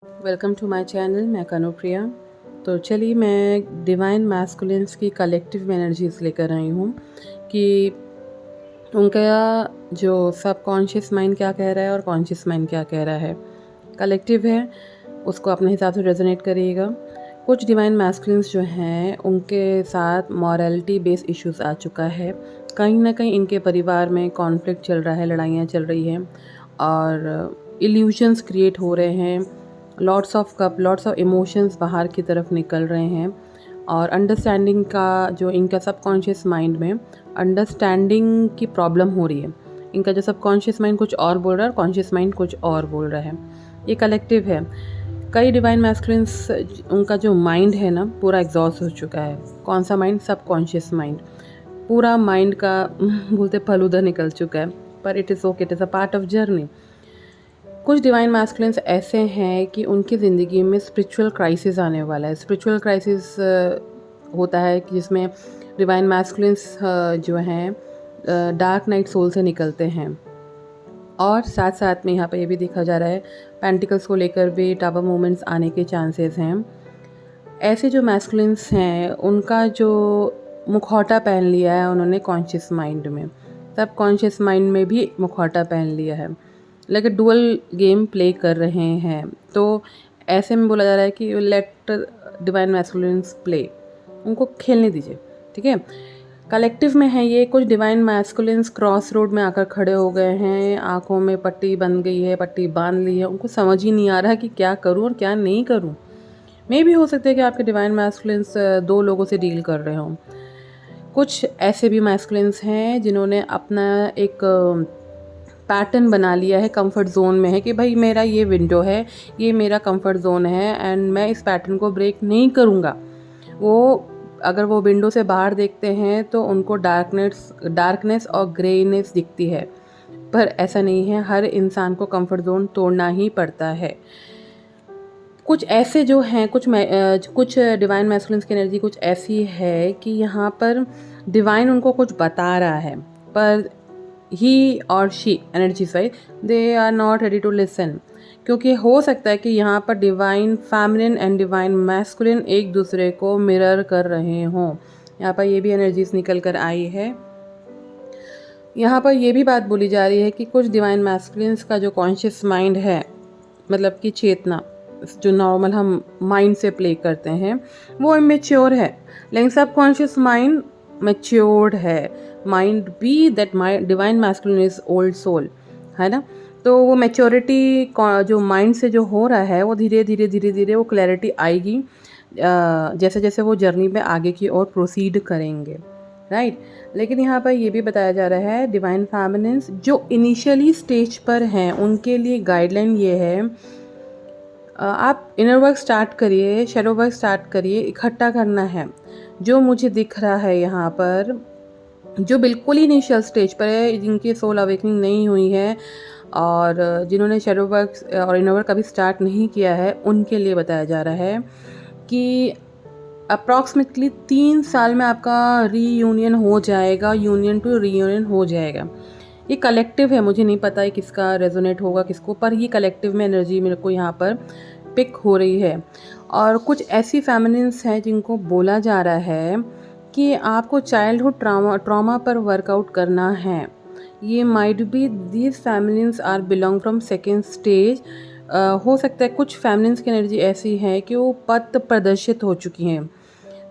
Welcome to my channel. मैं कनुप्रिया। तो चलिए मैं डिवाइन मैस्कुलिन्स की कलेक्टिव एनर्जीज लेकर आई हूँ कि उनका जो सबकॉन्शियस माइंड क्या कह रहा है और कॉन्शियस माइंड क्या कह रहा है। कलेक्टिव है, उसको अपने हिसाब से रेजोनेट करिएगा। कुछ डिवाइन मैस्कुलिन्स जो हैं उनके साथ मॉरलिटी बेस्ड इश्यूज आ चुका है। कहीं ना कहीं इनके परिवार में कॉन्फ्लिक्ट चल रहा है, लड़ाइयाँ चल रही हैं और इल्यूजन्स क्रिएट हो रहे हैं। Lots of cup, lots of emotions बाहर की तरफ निकल रहे हैं और अंडरस्टैंडिंग का जो इनका सबकॉन्शियस माइंड में अंडरस्टैंडिंग की प्रॉब्लम हो रही है। इनका जो सबकॉन्शियस माइंड कुछ और बोल रहा है और कॉन्शियस माइंड कुछ और बोल रहा है। ये कलेक्टिव है। कई डिवाइन मैस्कुलिन्स, उनका जो माइंड है ना पूरा एग्जॉस्ट हो चुका है। कौन सा माइंड? Subconscious mind. पूरा माइंड का बोलते फलूदा निकल चुका है। पर it is okay, it is a part of journey. कुछ डिवाइन मैस्कुलिन्स ऐसे हैं कि उनकी ज़िंदगी में स्पिरिचुअल क्राइसिस आने वाला है। स्पिरिचुअल क्राइसिस होता है कि जिसमें डिवाइन मैस्कुलिन्स जो हैं डार्क नाइट सोल से निकलते हैं। और साथ साथ में यहाँ पे ये भी देखा जा रहा है पेंटिकल्स को लेकर भी टावर मूवमेंट्स आने के चांसेस हैं। ऐसे जो मैस्कुलिन्स हैं उनका जो मुखौटा पहन लिया है उन्होंने कॉन्शियस माइंड में, सब कॉन्शियस माइंड में भी मुखौटा पहन लिया है, लाइक डुअल गेम प्ले कर रहे हैं। तो ऐसे में बोला जा रहा है कि लेट डिवाइन मैस्कुलिन्स प्ले, उनको खेलने दीजिए, ठीक है। कलेक्टिव में है ये। कुछ डिवाइन मैस्कुलिन्स क्रॉस रोड में आकर खड़े हो गए हैं, आंखों में पट्टी बन गई है, पट्टी बांध ली है, उनको समझ ही नहीं आ रहा कि क्या करूं और क्या नहीं करूं। मे भी हो सकता है कि आपके डिवाइन मैस्कुलिन्स दो लोगों से डील कर रहे हों। कुछ ऐसे भी मैस्कुलिन्स हैं जिन्होंने अपना एक पैटर्न बना लिया है, कंफर्ट जोन में है कि भाई मेरा ये विंडो है, ये मेरा कंफर्ट जोन है एंड मैं इस पैटर्न को ब्रेक नहीं करूँगा। वो अगर वो विंडो से बाहर देखते हैं तो उनको डार्कनेस और ग्रेनेस दिखती है, पर ऐसा नहीं है। हर इंसान को कंफर्ट जोन तोड़ना ही पड़ता है। कुछ ऐसे जो हैं, कुछ डिवाइन मैस्कुलिन्स की एनर्जी कुछ ऐसी है कि यहाँ पर डिवाइन उनको कुछ बता रहा है, पर ही और she energy wise they are not ready to listen. क्योंकि हो सकता है कि यहाँ पर divine feminine and divine masculine एक दूसरे को मिरर कर रहे हों। यहाँ पर ये भी एनर्जीज निकल कर आई है। यहाँ पर ये भी बात बोली जा रही है कि कुछ डिवाइन मैस्कुलिन्स का जो कॉन्शियस माइंड है, मतलब कि चेतना जो नॉर्मल हम माइंड से प्ले करते हैं, वो इमेच्योर है, लेकिन सब कॉन्शियस माइंड मैच्योर्ड है। Mind be that mind divine masculine is old soul, है ना। तो वो मैच्योरिटी जो माइंड से जो हो रहा है वो धीरे धीरे वो क्लैरिटी आएगी जैसे जैसे वो जर्नी में आगे की ओर प्रोसीड करेंगे, राइट। लेकिन यहाँ पर ये भी बताया जा रहा है डिवाइन फेमिनिन्स जो इनिशियली स्टेज पर हैं उनके लिए गाइडलाइन ये है, आप इनर वर्क स्टार्ट करिए, शैडो वर्क स्टार्ट करिए, इकट्ठा करना है। जो मुझे दिख रहा है यहाँ पर, जो बिल्कुल ही इनिशियल स्टेज पर है, जिनकी सोल अवेकनिंग नहीं हुई है और जिन्होंने शैडो वर्क और इनर वर्क अभी स्टार्ट नहीं किया है, उनके लिए बताया जा रहा है कि अप्रॉक्सीमेटली 3 साल में आपका रीयूनियन हो जाएगा, यूनियन टू रीयूनियन हो जाएगा। ये कलेक्टिव है, मुझे नहीं पता है किसका रेजोनेट होगा किसको, पर ये कलेक्टिव में एनर्जी मेरे को यहाँ पर पिक हो रही है। और कुछ ऐसी फेमिनिन्स हैं जिनको बोला जा रहा है कि आपको चाइल्डहुड ट्रॉमा पर वर्कआउट करना है। ये might be these feminines are belong from second stage. हो सकता है कुछ फेमिनिन्स की एनर्जी ऐसी है कि वो पथ प्रदर्शित हो चुकी हैं।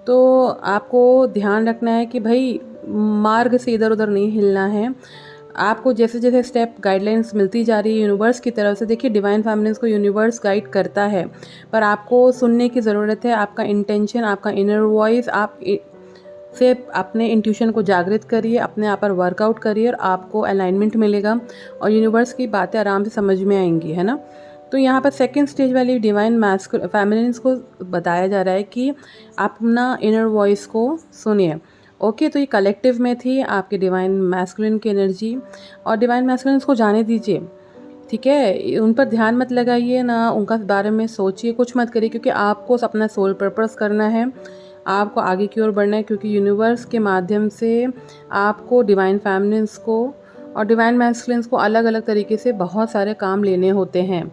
तो आपको ध्यान रखना है कि भाई मार्ग से इधर उधर नहीं हिलना है। आपको जैसे जैसे स्टेप गाइडलाइंस मिलती जा रही है यूनिवर्स की तरफ से, देखिए डिवाइन फेमिनिन्स को यूनिवर्स गाइड करता है, पर आपको सुनने की ज़रूरत है। आपका इंटेंशन, आपका इनर वॉइस, आप से अपने इंट्यूशन को जागृत करिए, अपने आप पर वर्कआउट करिए और आपको अलाइनमेंट मिलेगा और यूनिवर्स की बातें आराम से समझ में आएंगी, है ना। तो यहाँ पर सेकंड स्टेज वाली डिवाइन फेमिनिन्स को बताया जा रहा है कि आप अपना इनर वॉइस को सुनिए। ओके, तो ये कलेक्टिव में थी आपके डिवाइन मैस्कुलिन की एनर्जी, और डिवाइन मैस्कुलिन को जाने दीजिए, ठीक है। उन पर ध्यान मत लगाइए ना, उनका बारे में सोचिए, कुछ मत करिए, क्योंकि आपको अपना सोल पर्पस करना है, आपको आगे की ओर बढ़ना है। क्योंकि यूनिवर्स के माध्यम से आपको डिवाइन फेमिनिन्स को और डिवाइन मैस्कुलिन्स को अलग अलग तरीके से बहुत सारे काम लेने होते हैं।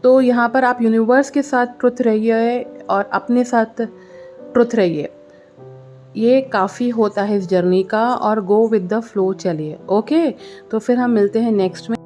तो यहाँ पर आप यूनिवर्स के साथ ट्रुथ रहिए और अपने साथ ट्रुथ रहिए। ये काफ़ी होता है इस जर्नी का, और गो विद द फ्लो चलिए। ओके, तो फिर हम मिलते हैं नेक्स्ट में।